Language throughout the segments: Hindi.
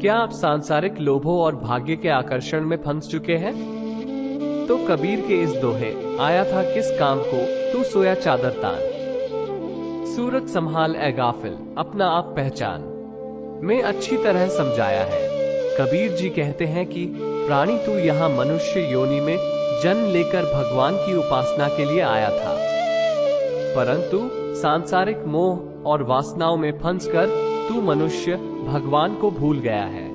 क्या आप सांसारिक लोभों और भाग्य के आकर्षण में फंस चुके हैं? तो कबीर के इस दोहे, आया था किस काम को, तू सोया चादर तान, सूरत संभाल ए गाफिल, अपना आप पहचान, में अच्छी तरह समझाया है। कबीर जी कहते हैं कि प्राणी तू यहाँ मनुष्य योनि में जन्म लेकर भगवान की उपासना के लिए आया था, परंतु सांसारिक मोह और वासनाओं में फंसकर तू मनुष्य भगवान को भूल गया है।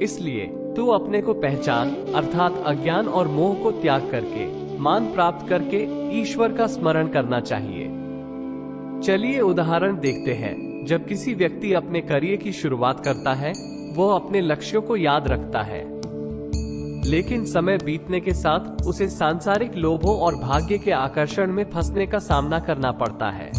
इसलिए तू अपने को पहचान, अर्थात अज्ञान और मोह को त्याग करके मान प्राप्त करके ईश्वर का स्मरण करना चाहिए। चलिए उदाहरण देखते हैं। जब किसी व्यक्ति अपने करियर की शुरुआत करता है, वह अपने लक्ष्यों को याद रखता है, लेकिन समय बीतने के साथ उसे सांसारिक लोभों और भाग्य के आकर्षण में फंसने का सामना करना पड़ता है।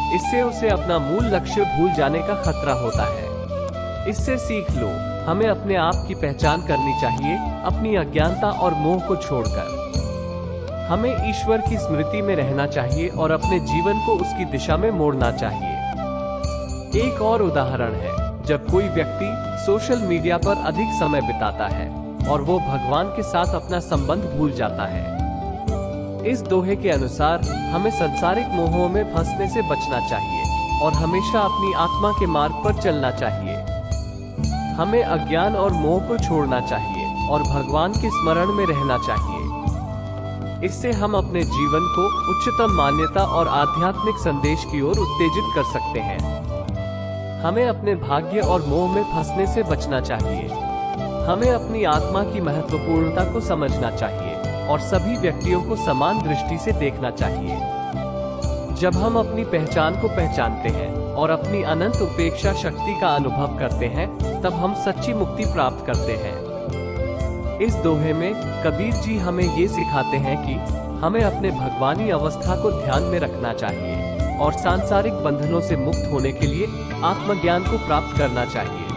इससे उसे अपना मूल लक्ष्य भूल जाने का खतरा होता है। इससे सीख लो, हमें अपने आप की पहचान करनी चाहिए, अपनी अज्ञानता और मोह को छोड़कर। हमें ईश्वर की स्मृति में रहना चाहिए और अपने जीवन को उसकी दिशा में मोड़ना चाहिए। एक और उदाहरण है, जब कोई व्यक्ति सोशल मीडिया पर अधिक समय बिताता है और वो भगवान के साथ अपना संबंध भूल जाता है। इस दोहे के अनुसार हमें सांसारिक मोहों में फंसने से बचना चाहिए और हमेशा अपनी आत्मा के मार्ग पर चलना चाहिए। हमें अज्ञान और मोह को छोड़ना चाहिए और भगवान के स्मरण में रहना चाहिए। इससे हम अपने जीवन को उच्चतम मान्यता और आध्यात्मिक संदेश की ओर उत्तेजित कर सकते हैं। हमें अपने भाग्य और मोह में फंसने से बचना चाहिए। हमें अपनी आत्मा की महत्वपूर्णता को समझना चाहिए और सभी व्यक्तियों को समान दृष्टि से देखना चाहिए। जब हम अपनी पहचान को पहचानते हैं और अपनी अनंत उपेक्षा शक्ति का अनुभव करते हैं, तब हम सच्ची मुक्ति प्राप्त करते हैं। इस दोहे में कबीर जी हमें ये सिखाते हैं कि हमें अपने भगवानी अवस्था को ध्यान में रखना चाहिए और सांसारिक बंधनों से मुक्त होने के लिए आत्मज्ञान को प्राप्त करना चाहिए।